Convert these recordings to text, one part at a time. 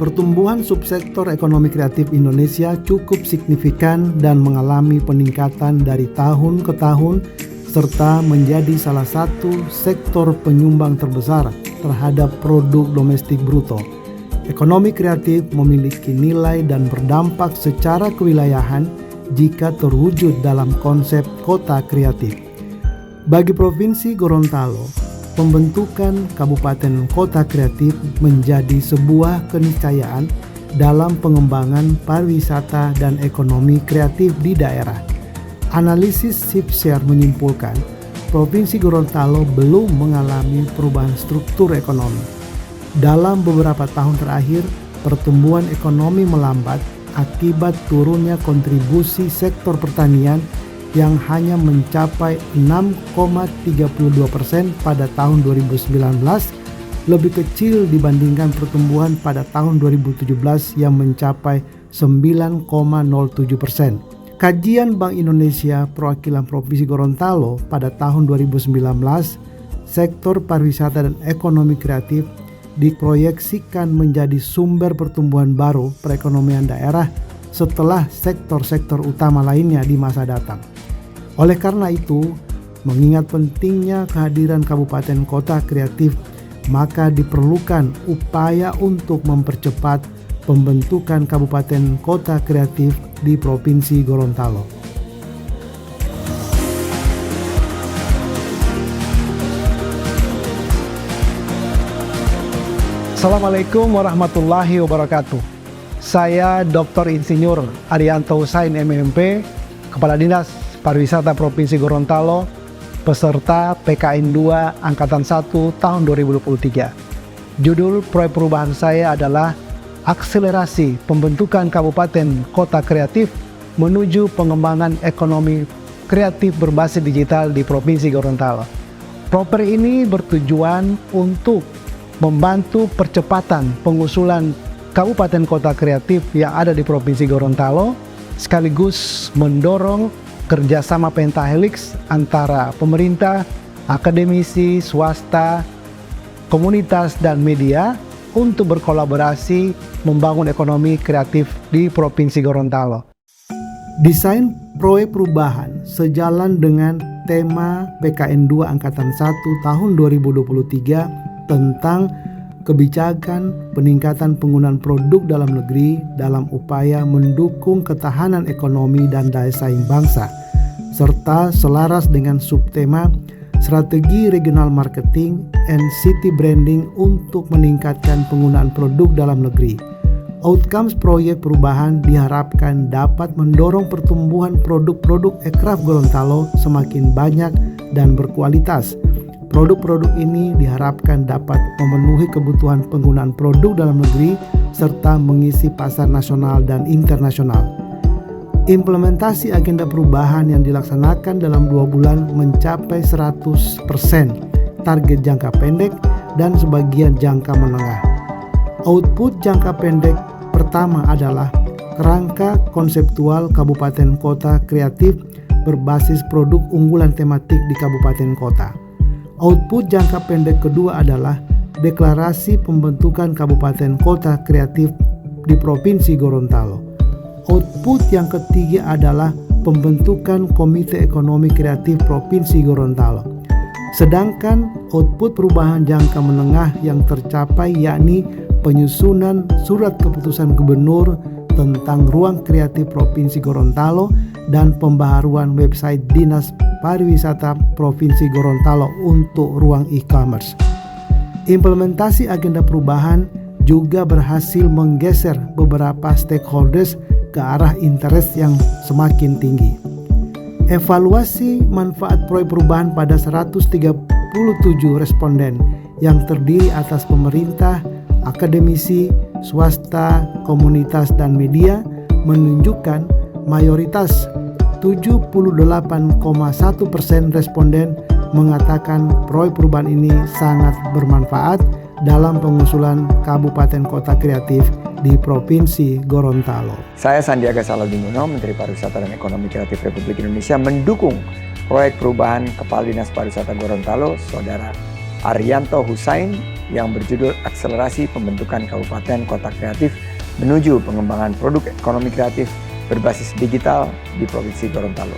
Pertumbuhan subsektor ekonomi kreatif Indonesia cukup signifikan dan mengalami peningkatan dari tahun ke tahun serta menjadi salah satu sektor penyumbang terbesar terhadap produk domestik bruto. Ekonomi kreatif memiliki nilai dan berdampak secara kewilayahan jika terwujud dalam konsep kota kreatif. Bagi Provinsi Gorontalo, pembentukan Kabupaten Kota Kreatif menjadi sebuah keniscayaan dalam pengembangan pariwisata dan ekonomi kreatif di daerah. Analisis Sipshare menyimpulkan, Provinsi Gorontalo belum mengalami perubahan struktur ekonomi. Dalam beberapa tahun terakhir, pertumbuhan ekonomi melambat akibat turunnya kontribusi sektor pertanian yang hanya mencapai 6,32% pada tahun 2019, lebih kecil dibandingkan pertumbuhan pada tahun 2017 yang mencapai 9,07%. Kajian Bank Indonesia perwakilan Provinsi Gorontalo pada tahun 2019, sektor pariwisata dan ekonomi kreatif diproyeksikan menjadi sumber pertumbuhan baru perekonomian daerah setelah sektor-sektor utama lainnya di masa datang. Oleh karena itu, mengingat pentingnya kehadiran kabupaten kota kreatif, maka diperlukan upaya untuk mempercepat pembentukan kabupaten kota kreatif di Provinsi Gorontalo. Assalamualaikum warahmatullahi wabarakatuh. Saya Dr. Insinyur Arianto Husain MMP, Kepala Dinas Pariwisata Provinsi Gorontalo, peserta PKN 2 Angkatan 1 tahun 2023. Judul proyek perubahan saya adalah Akselerasi Pembentukan Kabupaten Kota Kreatif menuju pengembangan ekonomi kreatif berbasis digital di Provinsi Gorontalo. Proper ini bertujuan untuk membantu percepatan pengusulan Kabupaten Kota Kreatif yang ada di Provinsi Gorontalo, sekaligus mendorong kerjasama pentahelix antara pemerintah, akademisi, swasta, komunitas, dan media untuk berkolaborasi membangun ekonomi kreatif di Provinsi Gorontalo. Desain proyek perubahan sejalan dengan tema PKN 2 Angkatan 1 tahun 2023 tentang kebijakan peningkatan penggunaan produk dalam negeri dalam upaya mendukung ketahanan ekonomi dan daya saing bangsa, serta selaras dengan subtema strategi regional marketing and city branding untuk meningkatkan penggunaan produk dalam negeri. Outcomes proyek perubahan diharapkan dapat mendorong pertumbuhan produk-produk ekraf Gorontalo semakin banyak dan berkualitas. Produk-produk ini diharapkan dapat memenuhi kebutuhan penggunaan produk dalam negeri serta mengisi pasar nasional dan internasional. Implementasi agenda perubahan yang dilaksanakan dalam 2 bulan mencapai 100% target jangka pendek dan sebagian jangka menengah. Output jangka pendek pertama adalah kerangka konseptual Kabupaten Kota Kreatif berbasis produk unggulan tematik di Kabupaten Kota. Output jangka pendek kedua adalah deklarasi pembentukan Kabupaten Kota Kreatif di Provinsi Gorontalo. Output yang ketiga adalah pembentukan Komite Ekonomi Kreatif Provinsi Gorontalo. Sedangkan output perubahan jangka menengah yang tercapai yakni penyusunan surat keputusan gubernur tentang ruang kreatif Provinsi Gorontalo dan pembaharuan website Dinas Pariwisata Provinsi Gorontalo untuk ruang e-commerce. Implementasi agenda perubahan juga berhasil menggeser beberapa stakeholders ke arah interest yang semakin tinggi. Evaluasi manfaat proyek perubahan pada 137 responden yang terdiri atas pemerintah, akademisi, swasta, komunitas, dan media menunjukkan mayoritas 78,1% responden mengatakan proyek perubahan ini sangat bermanfaat dalam pengusulan Kabupaten Kota Kreatif di Provinsi Gorontalo. Saya Sandiaga Salahuddin Uno, Menteri Pariwisata dan Ekonomi Kreatif Republik Indonesia, mendukung proyek perubahan Kepala Dinas Pariwisata Gorontalo, Saudara Arianto Husain yang berjudul Akselerasi Pembentukan Kabupaten Kota Kreatif menuju pengembangan produk ekonomi kreatif berbasis digital di Provinsi Gorontalo.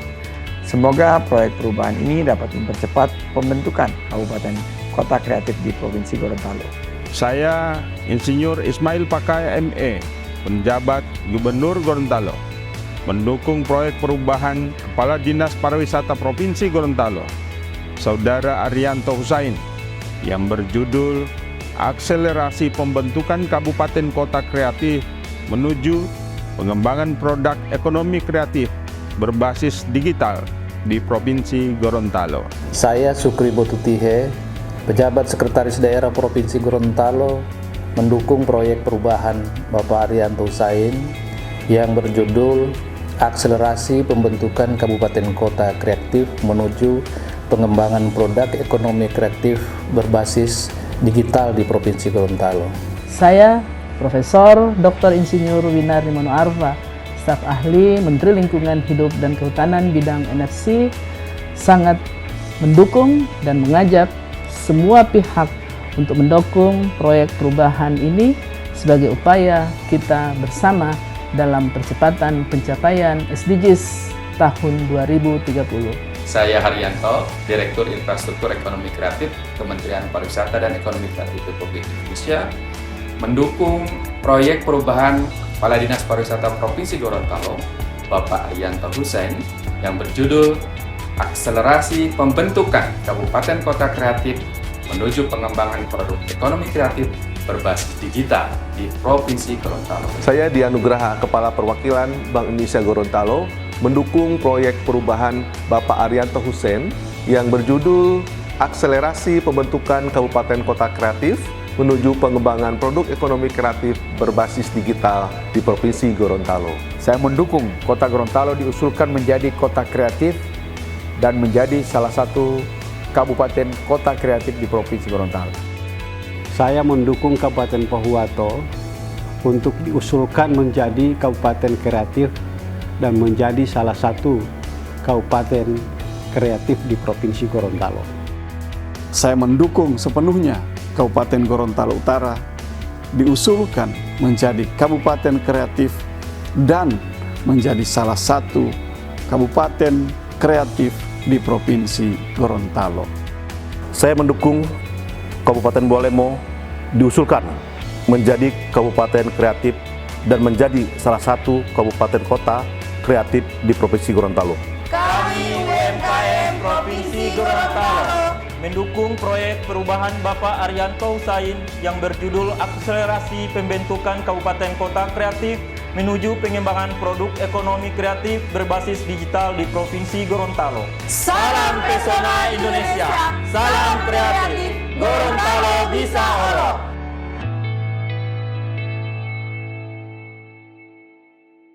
Semoga proyek perubahan ini dapat mempercepat pembentukan Kabupaten Kota Kreatif di Provinsi Gorontalo. Saya Insinyur Ismail Pakai ME, penjabat Gubernur Gorontalo, mendukung proyek perubahan Kepala Dinas Pariwisata Provinsi Gorontalo, Saudara Arianto Husain, yang berjudul Akselerasi Pembentukan Kabupaten Kota Kreatif menuju pengembangan produk ekonomi kreatif berbasis digital di Provinsi Gorontalo. Saya Sukri Botutihe, pejabat Sekretaris Daerah Provinsi Gorontalo, mendukung proyek perubahan Bapak Arianto Husain yang berjudul Akselerasi Pembentukan Kabupaten Kota Kreatif menuju pengembangan produk ekonomi kreatif berbasis digital di Provinsi Gorontalo. Saya Profesor Dr. Insinyur Winardi Mano Arfa, staf ahli Menteri Lingkungan Hidup dan Kehutanan bidang energi, sangat mendukung dan mengajak semua pihak untuk mendukung proyek perubahan ini sebagai upaya kita bersama dalam percepatan pencapaian SDGs tahun 2030. Saya Haryanto, Direktur Infrastruktur Ekonomi Kreatif Kementerian Pariwisata dan Ekonomi Kreatif Republik Indonesia, mendukung proyek perubahan Kepala Dinas Pariwisata Provinsi Gorontalo, Bapak Arianto Husain, yang berjudul Akselerasi Pembentukan Kabupaten Kota Kreatif menuju pengembangan produk ekonomi kreatif berbasis digital di Provinsi Gorontalo. Saya Dianugraha, Kepala Perwakilan Bank Indonesia Gorontalo, mendukung proyek perubahan Bapak Arianto Husain yang berjudul Akselerasi Pembentukan Kabupaten Kota Kreatif menuju pengembangan produk ekonomi kreatif berbasis digital di Provinsi Gorontalo. Saya mendukung Kota Gorontalo diusulkan menjadi kota kreatif dan menjadi salah satu kabupaten kota kreatif di Provinsi Gorontalo. Saya mendukung Kabupaten Pohuwato untuk diusulkan menjadi kabupaten kreatif dan menjadi salah satu kabupaten kreatif di Provinsi Gorontalo. Saya mendukung sepenuhnya Kabupaten Gorontalo Utara diusulkan menjadi kabupaten kreatif dan menjadi salah satu kabupaten kreatif di Provinsi Gorontalo. Saya mendukung Kabupaten Bualemo diusulkan menjadi kabupaten kreatif dan menjadi salah satu kabupaten kota kreatif di Provinsi Gorontalo. Kami UMKM Provinsi Gorontalo mendukung proyek perubahan Bapak Arianto Husain yang berjudul Akselerasi Pembentukan Kabupaten Kota Kreatif menuju pengembangan produk ekonomi kreatif berbasis digital di Provinsi Gorontalo. Salam pesona Indonesia, salam kreatif.